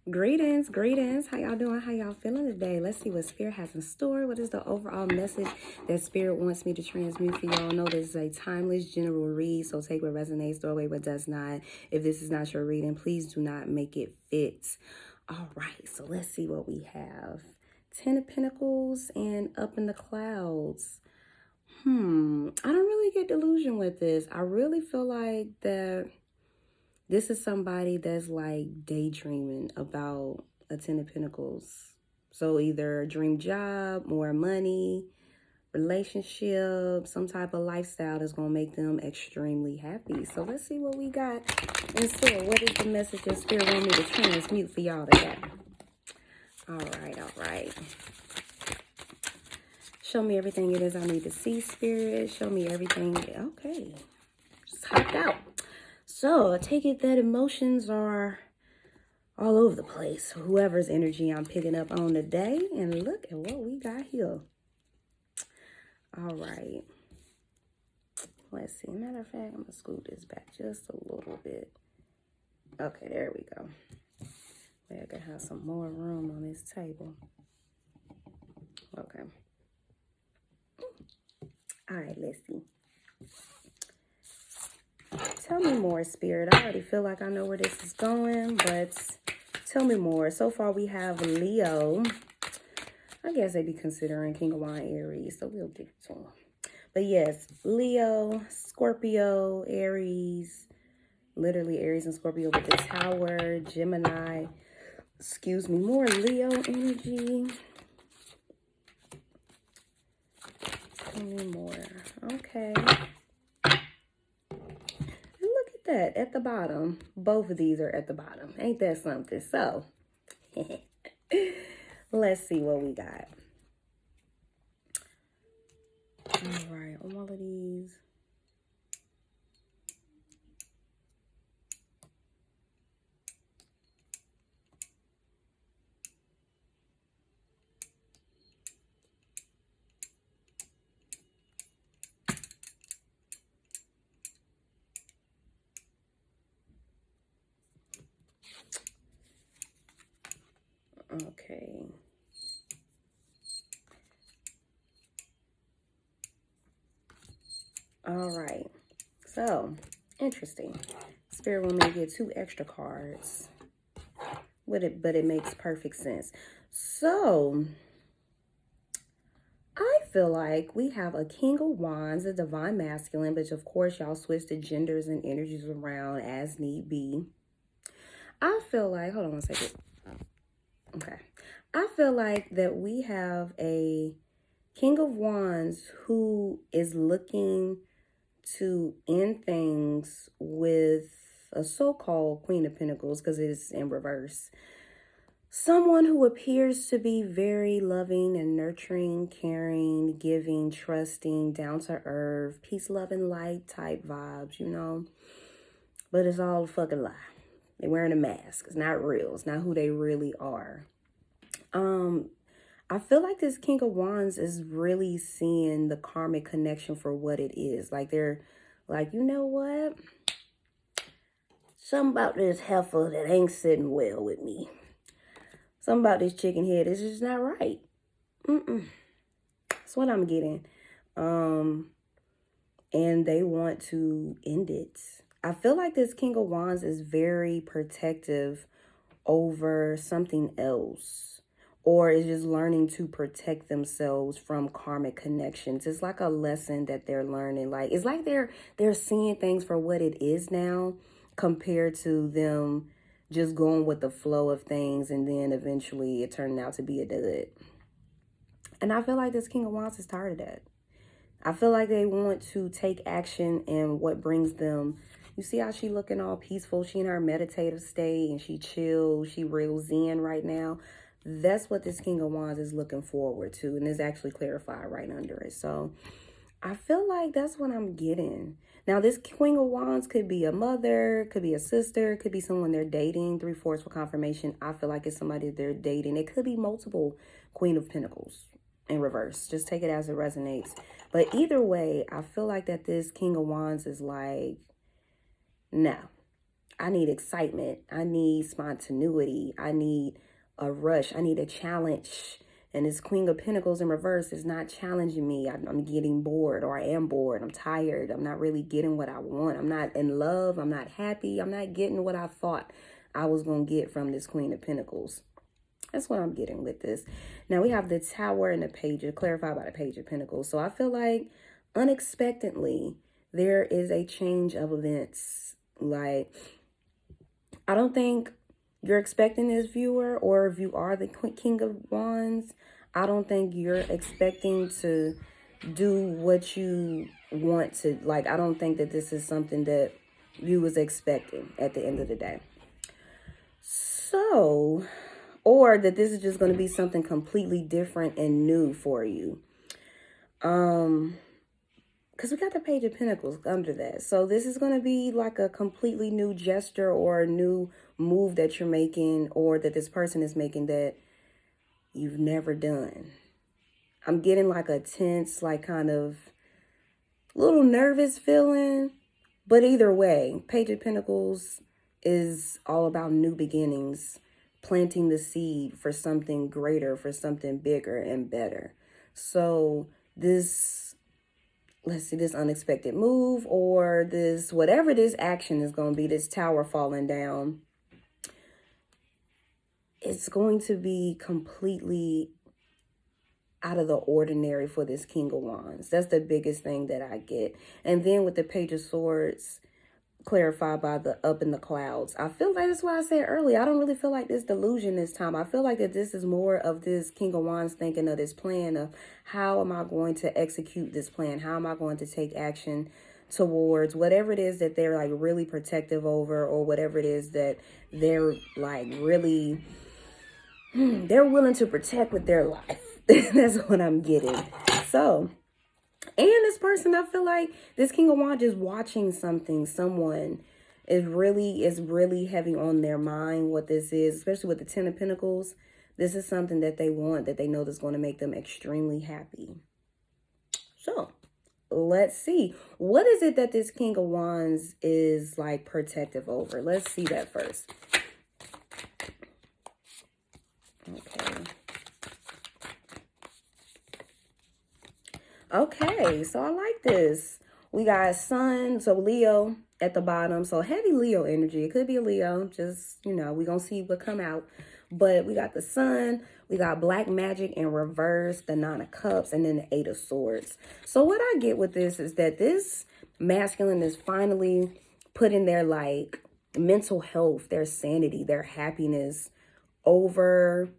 Greetings, greetings. How y'all doing? How y'all feeling today? Let's see what Spirit has in store. What is the overall message that Spirit wants me to transmute for y'all? Know this is a timeless general read, so take what resonates, throw away what does not. If this is not your reading, please do not make it fit. All right, so let's see what we have. 10 of Pentacles and Up in the Clouds. I don't really get delusion with this. I really feel like that this is somebody that's like daydreaming about a 10 of Pentacles. So either a dream job, more money, relationship, some type of lifestyle that's going to make them extremely happy. So let's see what we got in store. What is the message that Spirit want me to transmute for y'all today? All right. Show me everything it is I need to see, Spirit. Show me everything. Okay. Just hopped out. So I take it that emotions are all over the place. Whoever's energy I'm picking up on today. And look at what we got here. All right. Let's see. Matter of fact, I'm going to scoot this back just a little bit. Okay, there we go. I can have some more room on this table. Okay. All right, let's see. Tell me more, Spirit. I already feel like I know where this is going, but tell me more. So far, we have Leo. I guess they'd be considering King of Wine, Aries, so we'll get to them. But yes, Leo, Scorpio, Aries, literally Aries and Scorpio with the Tower, Gemini, more Leo energy. Tell me more. Okay. That at the bottom, both of these are at the bottom. Ain't that something? So let's see what we got. All right, on all of these. Okay. All right. So, interesting. Spirit want me to get 2 extra cards. But it makes perfect sense. So, I feel like we have a King of Wands, a Divine Masculine, but of course y'all switch the genders and energies around as need be. I feel like, hold on one second. Okay. I feel like that we have a King of Wands who is looking to end things with a so-called Queen of Pentacles because it is in reverse. Someone who appears to be very loving and nurturing, caring, giving, trusting, down to earth, peace, love, and light type vibes, you know. But it's all a fucking lie. They're wearing a mask. It's not real. It's not who they really are. I feel like this King of Wands is really seeing the karmic connection for what it is. Like they're like, you know what? Something about this heifer that ain't sitting well with me. Something about this chicken head is just not right. That's what I'm getting. And they want to end it. I feel like this King of Wands is very protective over something else, or is just learning to protect themselves from karmic connections. It's like a lesson that they're learning. Like it's like they're seeing things for what it is now, compared to them just going with the flow of things and then eventually it turning out to be a dud. And I feel like this King of Wands is tired of that. I feel like they want to take action in what brings them. You see how she looking all peaceful? She in her meditative state and she chill. She real zen right now. That's what this King of Wands is looking forward to. And it's actually clarified right under it. So I feel like that's what I'm getting. Now, this Queen of Wands could be a mother, could be a sister, could be someone they're dating. 3/4 for confirmation. I feel like it's somebody they're dating. It could be multiple Queen of Pentacles in reverse. Just take it as it resonates. But either way, I feel like that this King of Wands is like, no, I need excitement. I need spontaneity. I need a rush. I need a challenge. And this Queen of Pentacles in reverse is not challenging me. I'm getting bored, or I am bored. I'm tired. I'm not really getting what I want. I'm not in love. I'm not happy. I'm not getting what I thought I was going to get from this Queen of Pentacles. That's what I'm getting with this. Now we have the Tower and the Page, clarified by the Page of Pentacles. So I feel like unexpectedly, there is a change of events. Like, I don't think you're expecting this, viewer, or if you are the King of Wands, I don't think you're expecting to do what you want to. Like, I don't think that this is something that you was expecting at the end of the day. So, or that this is just going to be something completely different and new for you. Because we got the Page of Pentacles under that. So this is going to be like a completely new gesture or a new move that you're making, or that this person is making, that you've never done. I'm getting like a tense, like kind of little nervous feeling. But either way, Page of Pentacles is all about new beginnings, planting the seed for something greater, for something bigger and better. So this, let's see, this unexpected move, or this, whatever this action is going to be, this tower falling down, it's going to be completely out of the ordinary for this King of Wands. That's the biggest thing that I get. And then with the Page of Swords, clarified by the up in the clouds, I feel like, that's why I said earlier, I don't really feel like this delusion this time. I feel like that this is more of this King of Wands thinking of this plan of, how am I going to execute this plan? How am I going to take action towards whatever it is that they're like really protective over, or whatever it is that they're like really, they're willing to protect with their life. That's what I'm getting. So, and this person, I feel like this King of Wands is watching something. Someone is really heavy on their mind what this is, especially with the Ten of Pentacles. This is something that they want, that they know that's going to make them extremely happy. So, let's see. What is it that this King of Wands is like protective over? Let's see that first. Okay. Okay, so I like this. We got Sun, so Leo at the bottom. So heavy Leo energy. It could be a Leo. Just, you know, we're going to see what come out. But we got the Sun. We got Black Magic in reverse, the Nine of Cups, and then the Eight of Swords. So what I get with this is that this masculine is finally putting their, like, mental health, their sanity, their happiness over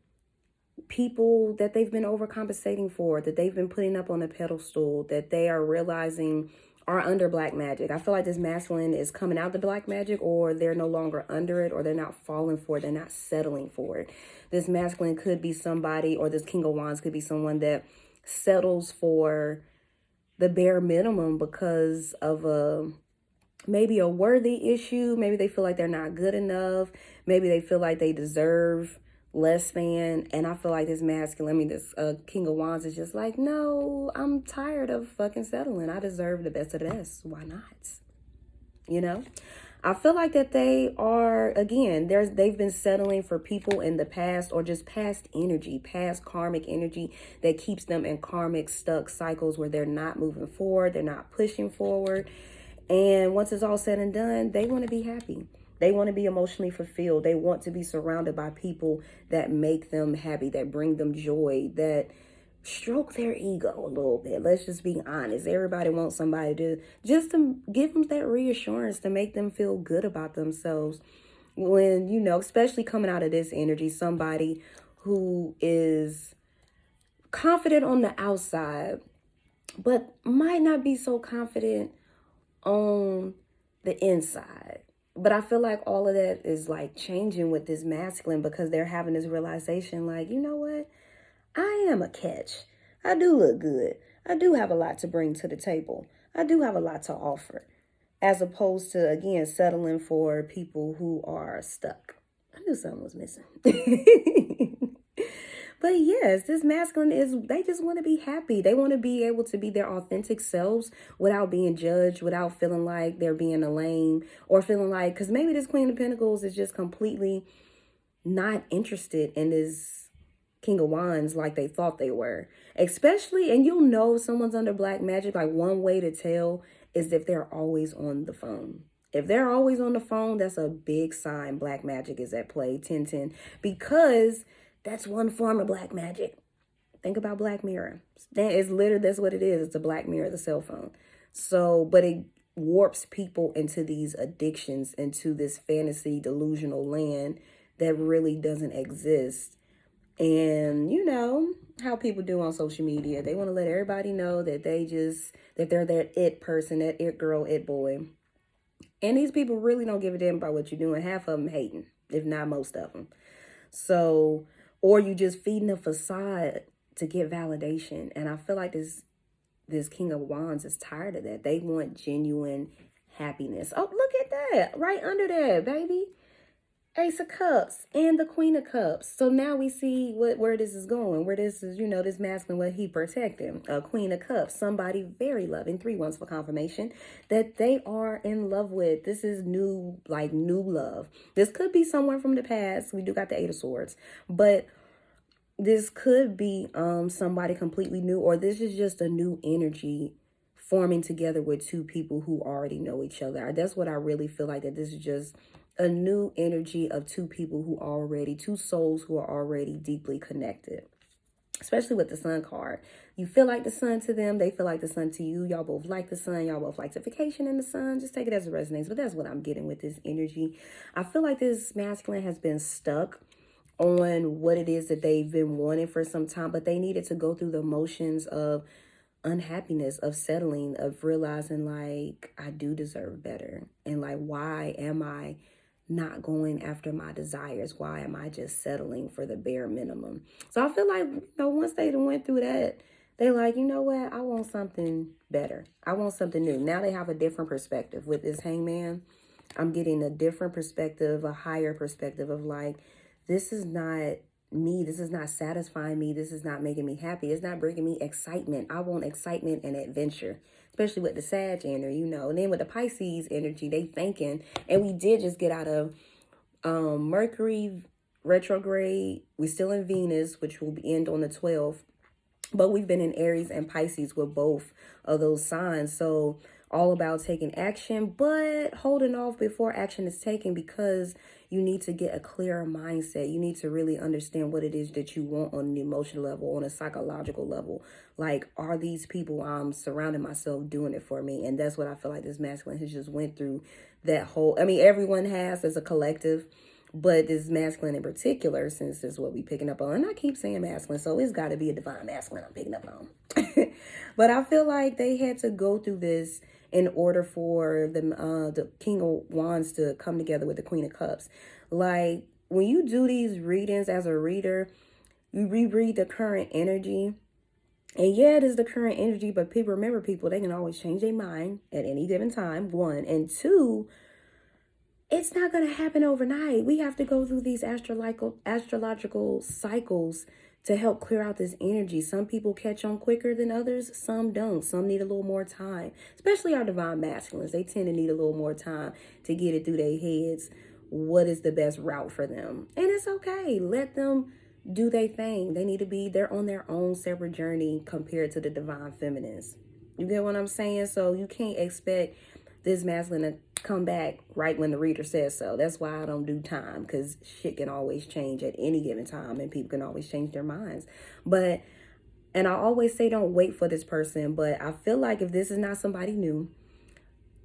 people that they've been overcompensating for, that they've been putting up on a pedestal, that they are realizing are under black magic. I feel like this masculine is coming out the black magic, or they're no longer under it, or they're not falling for it, they're not settling for it. This masculine could be somebody, or this King of Wands could be someone that settles for the bare minimum because of maybe a worthy issue. Maybe they feel like they're not good enough. Maybe they feel like they deserve less than. And I feel like this masculine, I mean, this King of Wands is just like, no, I'm tired of fucking settling. I deserve the best of the best. Why not? You know, I feel like that they are, again, they've been settling for people in the past, or just past energy, past karmic energy that keeps them in karmic stuck cycles where they're not moving forward, they're not pushing forward. And once it's all said and done, they want to be happy. They want to be emotionally fulfilled. They want to be surrounded by people that make them happy, that bring them joy, that stroke their ego a little bit. Let's just be honest. Everybody wants somebody to give them that reassurance, to make them feel good about themselves. When, you know, especially coming out of this energy, somebody who is confident on the outside, but might not be so confident on the inside. But I feel like all of that is like changing with this masculine, because they're having this realization like, you know what? I am a catch. I do look good. I do have a lot to bring to the table. I do have a lot to offer. As opposed to, again, settling for people who are stuck. I knew something was missing. But yes, this masculine is, they just want to be happy. They want to be able to be their authentic selves without being judged, without feeling like they're being a lame, or feeling like, because maybe this Queen of Pentacles is just completely not interested in this King of Wands like they thought they were. Especially, and you'll know someone's under black magic, like one way to tell is if they're always on the phone. If they're always on the phone, that's a big sign black magic is at play, 1010, because that's one form of black magic. Think about Black Mirror. It's literally, that's what it is. It's a Black Mirror, the cell phone. So, but it warps people into these addictions, into this fantasy delusional land that really doesn't exist. And you know how people do on social media. They want to let everybody know that that they're that it person, that it girl, it boy. And these people really don't give a damn about what you're doing. Half of them hating, if not most of them. So, or you just feeding a facade to get validation. And I feel like this King of Wands is tired of that. They want genuine happiness. Oh, look at that. Right under there, baby. Ace of Cups and the Queen of Cups. So now we see where this is going, where this is, you know, this masculine, what he protecting. A Queen of Cups, somebody very loving, 3 ones for confirmation, that they are in love with. This is new, like new love. This could be someone from the past. We do got the 8 of Swords, but this could be somebody completely new, or this is just a new energy forming together with 2 people who already know each other. That's what I really feel like, that this is just a new energy of 2 people who already, 2 souls who are already deeply connected. Especially with the Sun card. You feel like the Sun to them, they feel like the Sun to you. Y'all both like the Sun, y'all both like the vacation in the Sun. Just take it as it resonates. But that's what I'm getting with this energy. I feel like this masculine has been stuck on what it is that they've been wanting for some time, but they needed to go through the motions of unhappiness, of settling, of realizing like, I do deserve better. And like, why am I not going after my desires? Why am I just settling for the bare minimum? So I feel like, you know, once they went through that, they like, you know what? I want something better. I want something new. Now they have a different perspective with this Hangman. I'm getting a different perspective, a higher perspective of like, this is not me. This is not satisfying me. This is not making me happy. It's not bringing me excitement. I want excitement and adventure, especially with the Sag energy, you know. And then with the Pisces energy, they thinking, and we did just get out of Mercury retrograde. We're still in Venus, which will end on the 12th. But we've been in Aries and Pisces with both of those signs. So all about taking action, but holding off before action is taken, because you need to get a clearer mindset. You need to really understand what it is that you want on an emotional level, on a psychological level. Like, are these people I'm surrounding myself doing it for me? And that's what I feel like this masculine has just went through that whole, I mean, everyone has as a collective, but this masculine in particular, since this is what we picking up on, and I keep saying masculine, so it's got to be a divine masculine I'm picking up on. But I feel like they had to go through this in order for the King of Wands to come together with the Queen of Cups. Like, when you do these readings as a reader, you reread the current energy. And yeah, it is the current energy, but people, remember, people, they can always change their mind at any given time, 1. And 2, it's not going to happen overnight. We have to go through these astrological cycles to help clear out this energy. Some people catch on quicker than others. Some don't. Some need a little more time, especially our divine masculines. They tend to need a little more time to get it through their heads. What is the best route for them? And it's okay. Let them do their thing. They need to be, they're on their own separate journey compared to the divine feminines. You get what I'm saying? So you can't expect this masculine to come back right when the reader says so. That's why I don't do time, because shit can always change at any given time and people can always change their minds. But, and I always say don't wait for this person, but I feel like if this is not somebody new,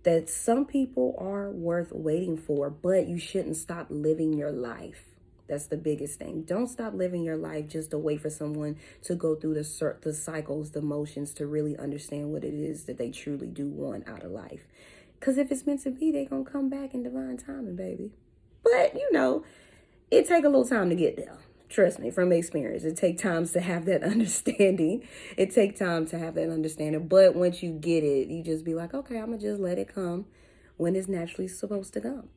that some people are worth waiting for, but you shouldn't stop living your life. That's the biggest thing. Don't stop living your life just to wait for someone to go through the cycles, the motions, to really understand what it is that they truly do want out of life. Because if it's meant to be, they're going to come back in divine timing, baby. But, you know, it take a little time to get there. Trust me, from experience. It take times to have that understanding. It take time to have that understanding. But once you get it, you just be like, okay, I'm going to just let it come when it's naturally supposed to come.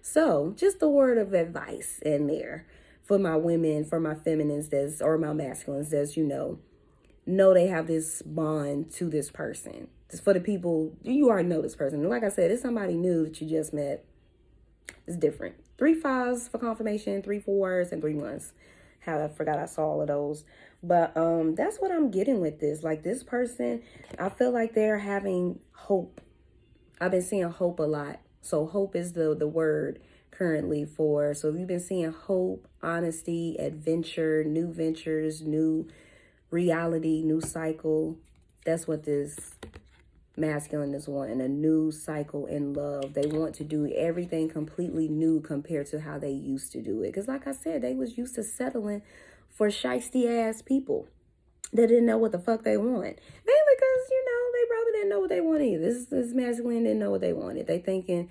So, just a word of advice in there for my women, for my feminines that's, or my masculines that's, know they have this bond to this person. Just for the people, you already know this person. And like I said, it's somebody new that you just met. It's different. 3 5s for confirmation, 3 4s, and 3 1s. How I forgot I saw all of those. But that's what I'm getting with this. Like, this person, I feel like they're having hope. I've been seeing hope a lot. So hope is the word currently for. So you've been seeing hope, honesty, adventure, new ventures, new reality, new cycle. That's what this masculine is wanting, a new cycle in love. They want to do everything completely new compared to how they used to do it. Because like I said, they was used to settling for shiesty ass people that didn't know what the fuck they want. Mainly because, they probably didn't know what they wanted either. This masculine didn't know what they wanted. They thinking,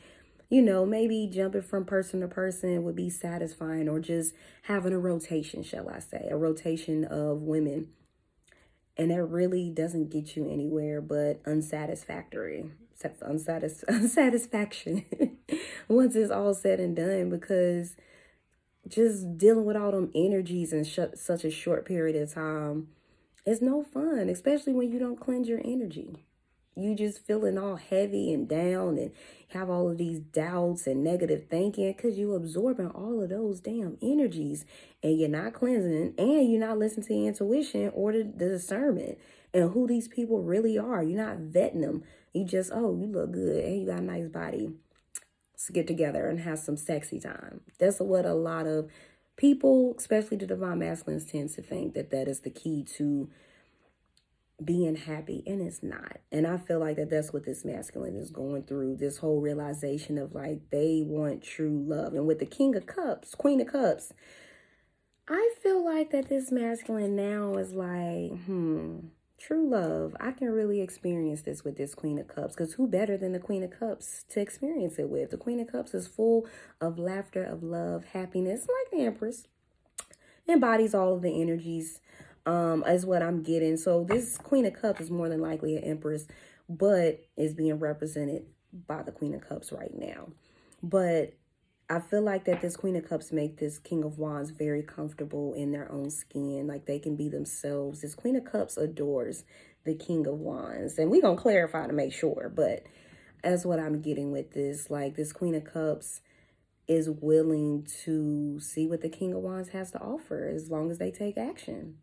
maybe jumping from person to person would be satisfying, or just having a rotation, shall I say, a rotation of women. And that really doesn't get you anywhere but unsatisfactory. Unsatisfaction once it's all said and done, because just dealing with all them energies in such a short period of time is no fun, especially when you don't cleanse your energy. You just feeling all heavy and down and have all of these doubts and negative thinking because you absorbing all of those damn energies, and you're not cleansing, and you're not listening to your intuition or the discernment and who these people really are. You're not vetting them. You just, oh, you look good and you got a nice body. Let's get together and have some sexy time. That's what a lot of people, especially the divine masculines, tends to think, that is the key to being happy, and it's not. And I feel like that's what this masculine is going through, this whole realization of like they want true love. And with the King of Cups, Queen of Cups, I feel like that this masculine now is like, true love. I can really experience this with this Queen of Cups, because who better than the Queen of Cups to experience it with? The Queen of Cups is full of laughter, of love, happiness, like the Empress. Embodies all of the energies, is what I'm getting. So this Queen of Cups is more than likely an Empress, but is being represented by the Queen of Cups right now. But I feel like that this Queen of Cups make this King of Wands very comfortable in their own skin. Like they can be themselves. This Queen of Cups adores the King of Wands. And we're going to clarify to make sure. But that's what I'm getting with this. Like this Queen of Cups is willing to see what the King of Wands has to offer as long as they take action.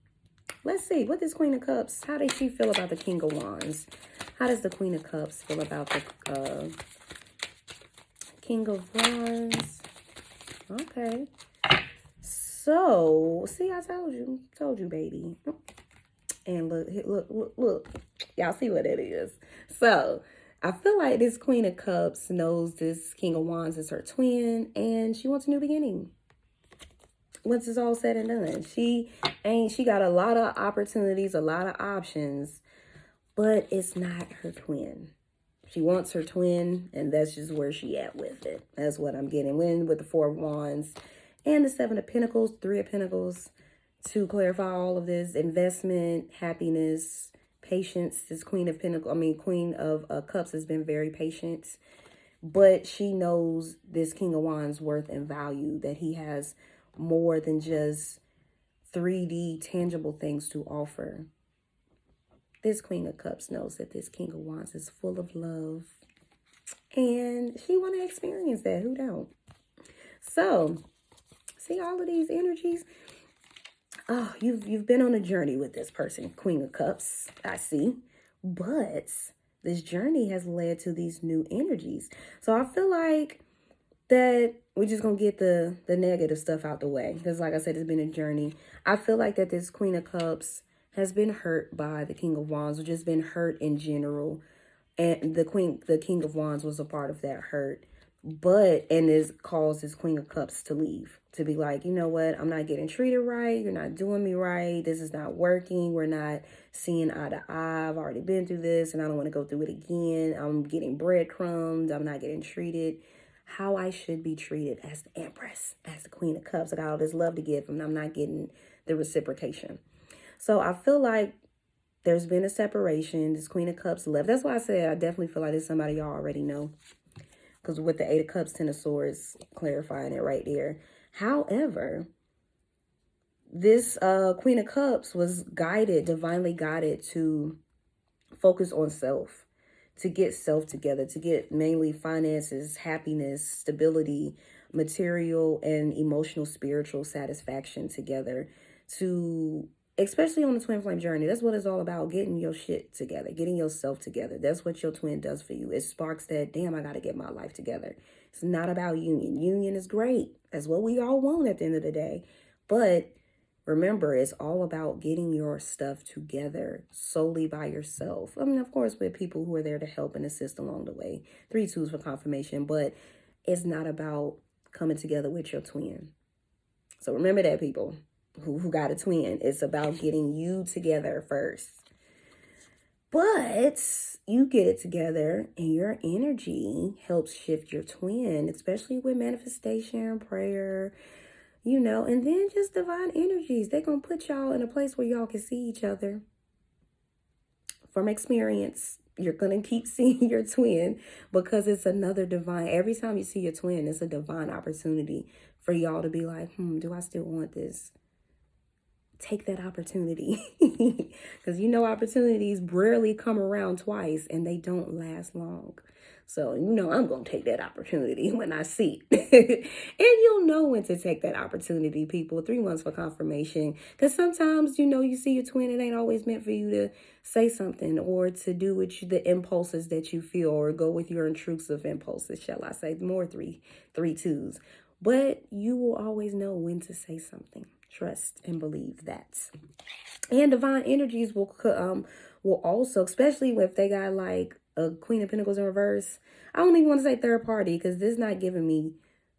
Let's see, what this Queen of Cups, how does she feel about the King of Wands? How does the Queen of Cups feel about the King of Wands? Okay. So, see, I told you, baby. And look. Y'all see what it is. So, I feel like this Queen of Cups knows this King of Wands is her twin, and she wants a new beginning. Once it's all said and done, she got a lot of opportunities, a lot of options, but it's not her twin. She wants her twin, and that's just where she at with it. That's what I'm getting with the Four of Wands and the Seven of Pentacles, Three of Pentacles. To clarify all of this, investment, happiness, patience. This Queen of Cups has been very patient, but she knows this King of Wands' worth and value, that he has more than just 3D tangible things to offer. This Queen of Cups knows that this King of Wands is full of love, and she want to experience that. Who don't? So, see all of these energies. Oh, you've been on a journey with this person, Queen of Cups, I see. But this journey has led to these new energies. So I feel like that we're just going to get the negative stuff out the way. Because like I said, it's been a journey. I feel like that this Queen of Cups has been hurt by the King of Wands, or just been hurt in general. And the King of Wands was a part of that hurt. And this caused this Queen of Cups to leave. To be like, you know what? I'm not getting treated right. You're not doing me right. This is not working. We're not seeing eye to eye. I've already been through this and I don't want to go through it again. I'm getting breadcrumbs. I'm not getting treated how I should be treated as the Empress, as the Queen of Cups. I got all this love to give and I'm not getting the reciprocation. So I feel like there's been a separation. This Queen of Cups left. That's why I said I definitely feel like it's somebody y'all already know. Because with the Eight of Cups, Ten of Swords, clarifying it right there. However, This Queen of Cups was guided, divinely guided to focus on self, to get self together, to get mainly finances, happiness, stability, material and emotional, spiritual satisfaction together, to, especially on the twin flame journey, that's what it's all about, getting your shit together, getting yourself together. That's what your twin does for you. It sparks that, damn, I got to get my life together. It's not about union. Union is great. That's what we all want at the end of the day. But remember, it's all about getting your stuff together solely by yourself. I mean, of course, with people who are there to help and assist along the way. 3 twos for confirmation, but it's not about coming together with your twin. So remember that, people who got a twin. It's about getting you together first. But you get it together and your energy helps shift your twin, especially with manifestation, prayer, you know, and then just divine energies. They're going to put y'all in a place where y'all can see each other. From experience, you're going to keep seeing your twin because it's another divine. Every time you see your twin, it's a divine opportunity for y'all to be like, do I still want this? Take that opportunity. Because you know opportunities rarely come around twice and they don't last long. So, you know, I'm going to take that opportunity when I see it. And you'll know when to take that opportunity, people. 3 months for confirmation. Because sometimes, you know, you see your twin, it ain't always meant for you to say something or to do with the impulses that you feel or go with your intrusive impulses, shall I say. More three twos. But you will always know when to say something. Trust and believe that. And divine energies will also, especially if they got like a Queen of Pentacles in reverse. I don't even want to say third party because this is not giving me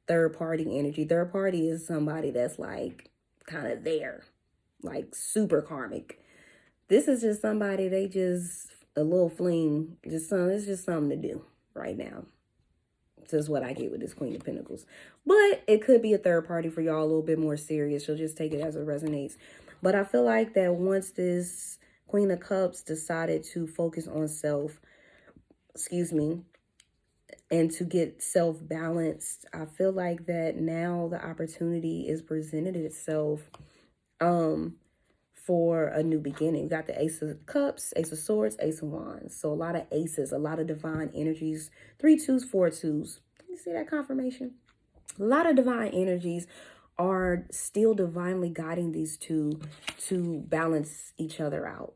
third party energy. Third party is somebody that's like kind of there, like super karmic. This is just somebody, they just a little fling, it's just something to do right now. This is what I get with this Queen of Pentacles. But it could be a third party for y'all, a little bit more serious. You'll just take it as it resonates. But I feel like that once this Queen of Cups decided to focus on self, and to get self-balanced, I feel like that now the opportunity is presented itself for a new beginning. We got the Ace of Cups, Ace of Swords, Ace of Wands. So a lot of aces, a lot of divine energies. 3 twos, 4 twos. You see that confirmation? A lot of divine energies are still divinely guiding these two to balance each other out,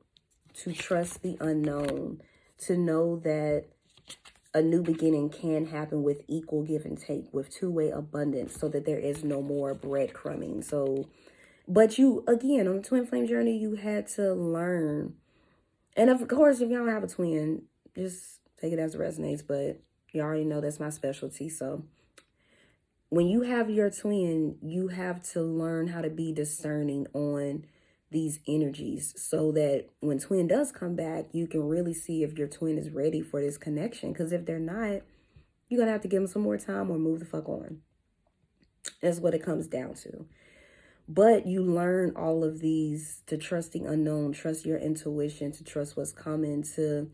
to trust the unknown, to know that a new beginning can happen with equal give and take, with two-way abundance, so that there is no more breadcrumbing. So, but you, again, on the twin flame journey, you had to learn. And of course, if y'all don't have a twin, just take it as it resonates. But you already know that's my specialty. So when you have your twin, you have to learn how to be discerning on these energies so that when twin does come back, you can really see if your twin is ready for this connection. Because if they're not, you're going to have to give them some more time or move the fuck on. That's what it comes down to. But you learn all of these, to trust the unknown, trust your intuition, to trust what's coming, to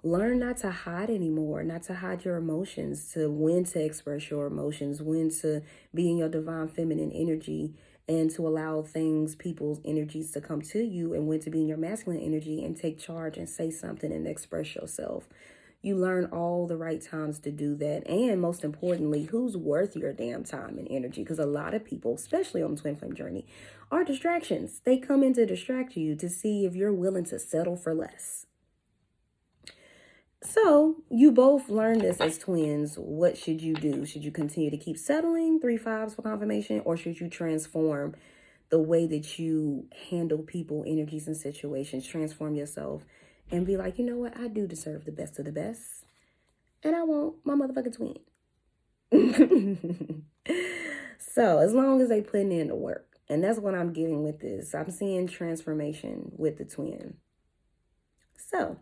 learn not to hide anymore, not to hide your emotions, to when to express your emotions, when to be in your divine feminine energy, and to allow things, people's energies to come to you, and when to be in your masculine energy and take charge and say something and express yourself. You learn all the right times to do that. And most importantly, who's worth your damn time and energy. Because a lot of people, especially on the twin flame journey, are distractions. They come in to distract you to see if you're willing to settle for less. So you both learned this as twins. What should you do? Should you continue to keep settling? 3 5s for confirmation. Or should you transform the way that you handle people, energies, and situations? Transform yourself and be like, you know what? I do deserve the best of the best. And I want my motherfucking twin. So as long as they putting in the work. And that's what I'm getting with this. I'm seeing transformation with the twin. So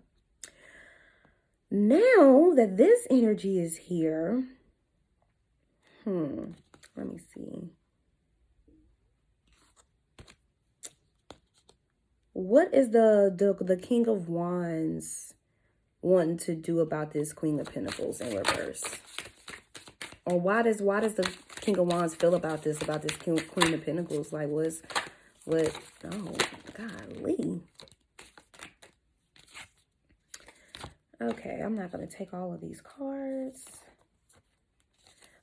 now that this energy is here, let me see. What is the King of Wands wanting to do about this Queen of Pentacles in reverse? Or why does the King of Wands feel about this Queen of Pentacles? Like, What? Oh, golly. Okay, I'm not going to take all of these cards.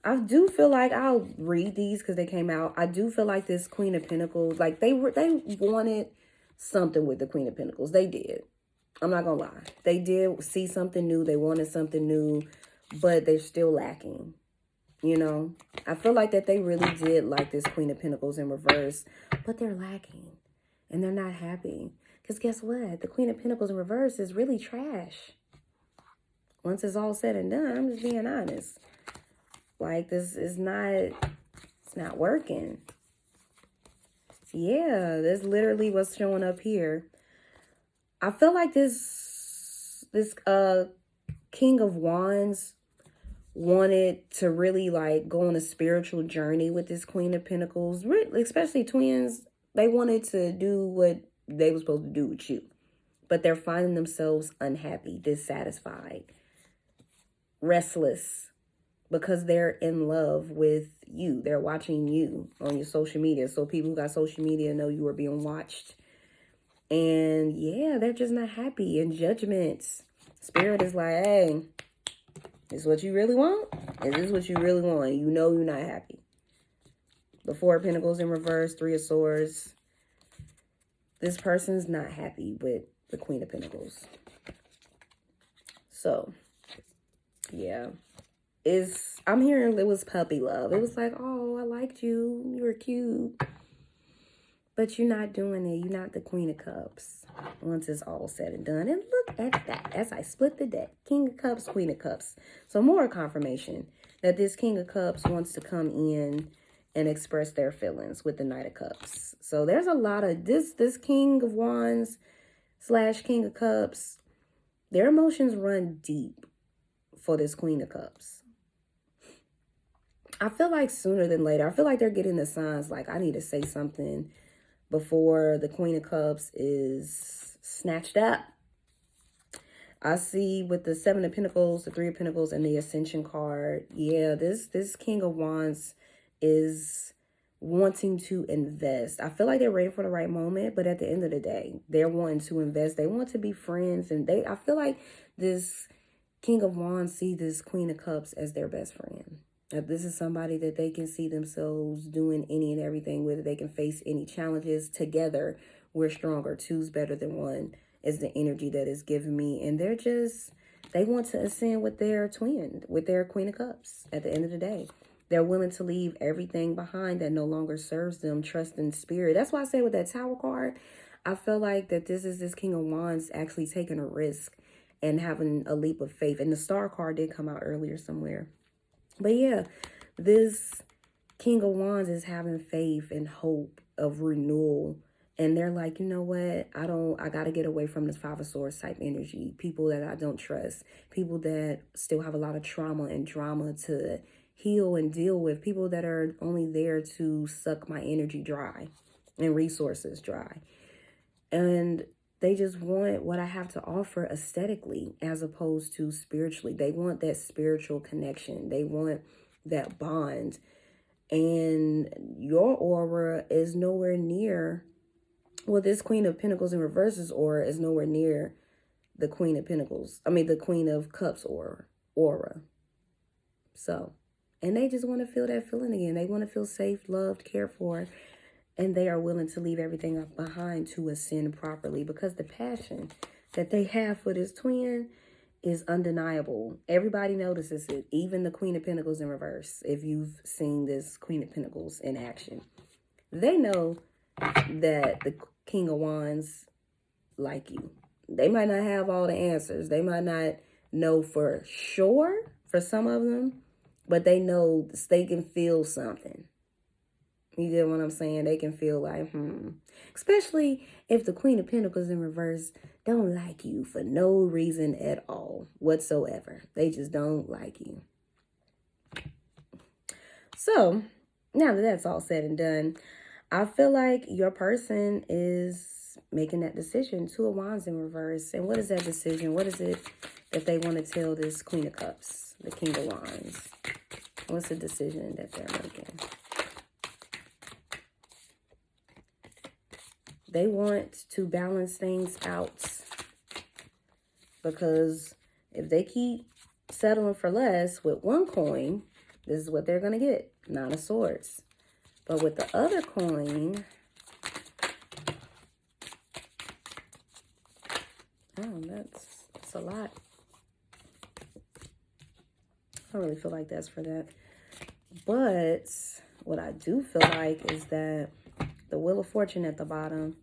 I do feel like I'll read these because they came out. I do feel like this Queen of Pentacles, like they wanted something with the Queen of Pentacles. They did. I'm not going to lie. They did see something new. They wanted something new, but they're still lacking. You know, I feel like that they really did like this Queen of Pentacles in reverse, but they're lacking and they're not happy. Because guess what? The Queen of Pentacles in reverse is really trash. Once it's all said and done, I'm just being honest. Like, this is not, it's not working. Yeah, that's literally what's showing up here. I feel like this King of Wands wanted to really like go on a spiritual journey with this Queen of Pentacles, especially twins. They wanted to do what they were supposed to do with you, but they're finding themselves unhappy, dissatisfied, restless, because they're in love with you. They're watching you on your social media. So people who got social media know you are being watched. And yeah, they're just not happy. And judgments. Spirit is like, hey, is what you really want? Is this what you really want? You know you're not happy. The Four of Pentacles in reverse, Three of Swords. This person's not happy with the Queen of Pentacles. So, yeah. I'm hearing it was puppy love. It was like, oh, I liked you. You were cute. But you're not doing it. You're not the Queen of Cups once it's all said and done. And look at that. As I split the deck. King of Cups, Queen of Cups. So more confirmation that this King of Cups wants to come in and express their feelings with the Knight of Cups. So there's a lot of this King of Wands / King of Cups. Their emotions run deep for this Queen of Cups. I feel like sooner than later, I feel like they're getting the signs like I need to say something before the Queen of Cups is snatched up. I see with the Seven of Pentacles, the Three of Pentacles, and the Ascension card. Yeah, this King of Wands is wanting to invest. I feel like they're ready for the right moment, but at the end of the day, they're wanting to invest. They want to be friends, and I feel like this King of Wands see this Queen of Cups as their best friend. This is somebody that they can see themselves doing any and everything with. They can face any challenges together. We're stronger. Two's better than one is the energy that is given me. And they want to ascend with their twin, with their Queen of Cups at the end of the day. They're willing to leave everything behind that no longer serves them. Trust in spirit. That's why I say with that Tower card, I feel like that this King of Wands actually taking a risk and having a leap of faith. And the Star card did come out earlier somewhere. But yeah, this King of Wands is having faith and hope of renewal. And they're like, you know what? I got to get away from this Five of Swords type energy. People that I don't trust. People that still have a lot of trauma and drama to heal and deal with. People that are only there to suck my energy dry and resources dry. And they just want what I have to offer aesthetically as opposed to spiritually. They want that spiritual connection. They want that bond. And your aura is nowhere near, well, this Queen of Pentacles in reverse's aura is nowhere near the Queen of Pentacles. I mean, the Queen of Cups aura. So, and they just want to feel that feeling again. They want to feel safe, loved, cared for. And they are willing to leave everything up behind to ascend properly because the passion that they have for this twin is undeniable. Everybody notices it, even the Queen of Pentacles in reverse. If you've seen this Queen of Pentacles in action, they know that the King of Wands like you. They might not have all the answers. They might not know for sure for some of them, but they know they can feel something. You get what I'm saying? They can feel like, Especially if the Queen of Pentacles in reverse don't like you for no reason at all whatsoever. They just don't like you. So, now that that's all said and done, I feel like your person is making that decision. Two of Wands in reverse. And what is that decision? What is it that they want to tell this Queen of Cups, the King of Wands? What's the decision that they're making? They want to balance things out, because if they keep settling for less with one coin, this is what they're going to get. Nine of Swords. But with the other coin, oh, that's a lot. I don't really feel like that's for that. But what I do feel like is that the Wheel of Fortune at the bottom,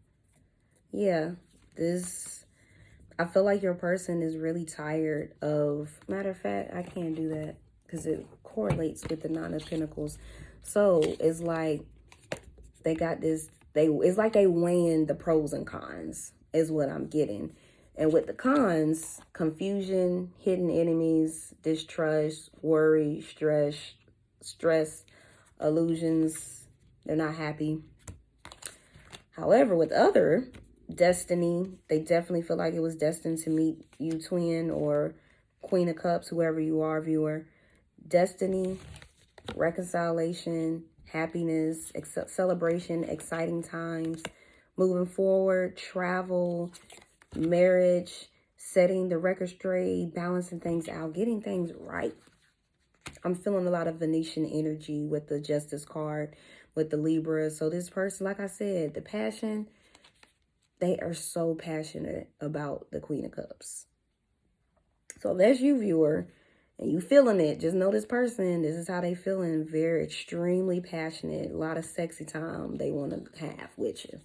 yeah, I feel like your person is really tired of, matter of fact, I can't do that because it correlates with the Nine of Pentacles. So it's like they got this, it's like they weighing the pros and cons is what I'm getting. And with the cons, confusion, hidden enemies, distrust, worry, stress, illusions, they're not happy. However, with other, destiny, they definitely feel like it was destined to meet you, twin, or Queen of Cups, whoever you are, viewer. Destiny, reconciliation, happiness, celebration, exciting times, moving forward, travel, marriage, setting the record straight, balancing things out, getting things right. I'm feeling a lot of Venetian energy with the Justice card, with the Libra. So this person, like I said, the passion, they are so passionate about the Queen of Cups. So that's you, viewer, and you feeling it. Just know this person, this is how they feeling. Very extremely passionate. A lot of sexy time they want to have with you.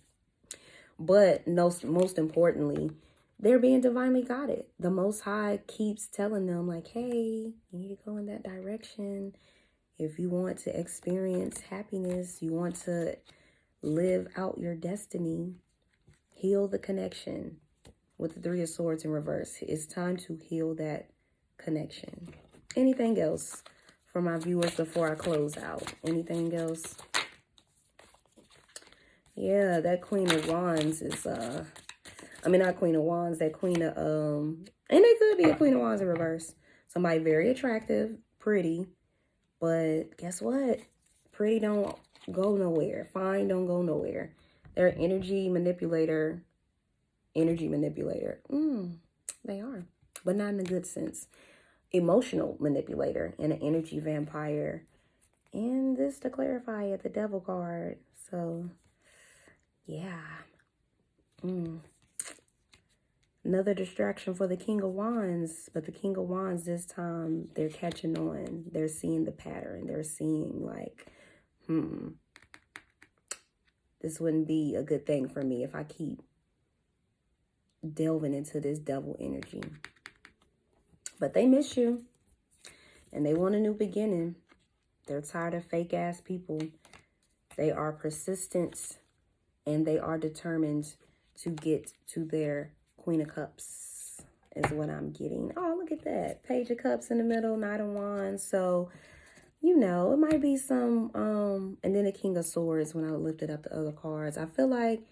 But most importantly, they're being divinely guided. The Most High keeps telling them, like, hey, you need to go in that direction. If you want to experience happiness, you want to live out your destiny, heal the connection. With the Three of Swords in reverse, it's time to heal that connection. Anything else for my viewers before I close out? Anything else? Yeah, that Queen of Wands is, not Queen of Wands, that Queen of, and it could be a Queen of Wands in reverse. Somebody very attractive, pretty, but guess what? Pretty don't go nowhere. Fine don't go nowhere. They're an energy manipulator. They are, but not in a good sense. Emotional manipulator and an energy vampire. And this to clarify it, the Devil card. So, yeah. Another distraction for the King of Wands. But the King of Wands this time, they're catching on. They're seeing the pattern. They're seeing like, this wouldn't be a good thing for me if I keep delving into this devil energy. But they miss you. And they want a new beginning. They're tired of fake ass people. They are persistent. And they are determined to get to their Queen of Cups. Is what I'm getting. Oh, look at that. Page of Cups in the middle. Knight of Wands. So, you know, it might be some, and then the King of Swords when I lifted up the other cards. I feel like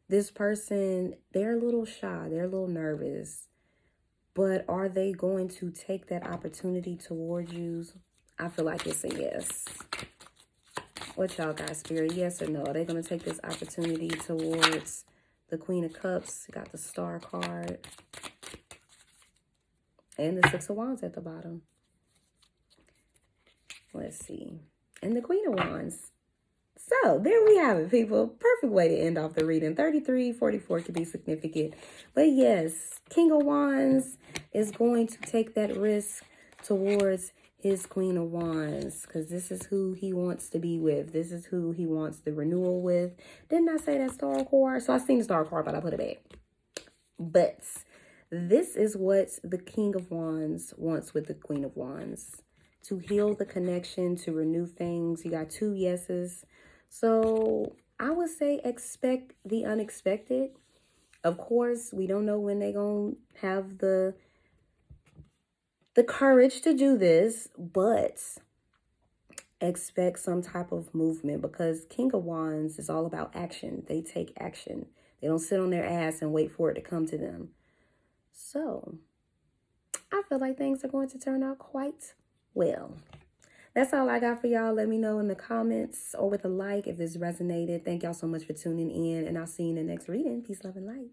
this person, they're a little shy. They're a little nervous. But are they going to take that opportunity towards you? I feel like it's a yes. What y'all got, Spirit? Yes or no? Are they going to take this opportunity towards the Queen of Cups? You got the Star card. And the Six of Wands at the bottom. Let's see. And the Queen of Wands. So, there we have it, people. Perfect way to end off the reading. 33, 44 could be significant. But yes, King of Wands is going to take that risk towards his Queen of Wands. Because this is who he wants to be with. This is who he wants the renewal with. Didn't I say that Star card? So, I seen the Star card, but I put it back. But this is what the King of Wands wants with the Queen of Wands. To heal the connection, to renew things. You got two yeses. So I would say expect the unexpected. Of course, we don't know when they're going to have the courage to do this, but expect some type of movement because King of Wands is all about action. They take action. They don't sit on their ass and wait for it to come to them. So I feel like things are going to turn out quite well. That's all I got for y'all. Let me know in the comments or with a like if this resonated. Thank y'all so much for tuning in, and I'll see you in the next reading. Peace, love, and light.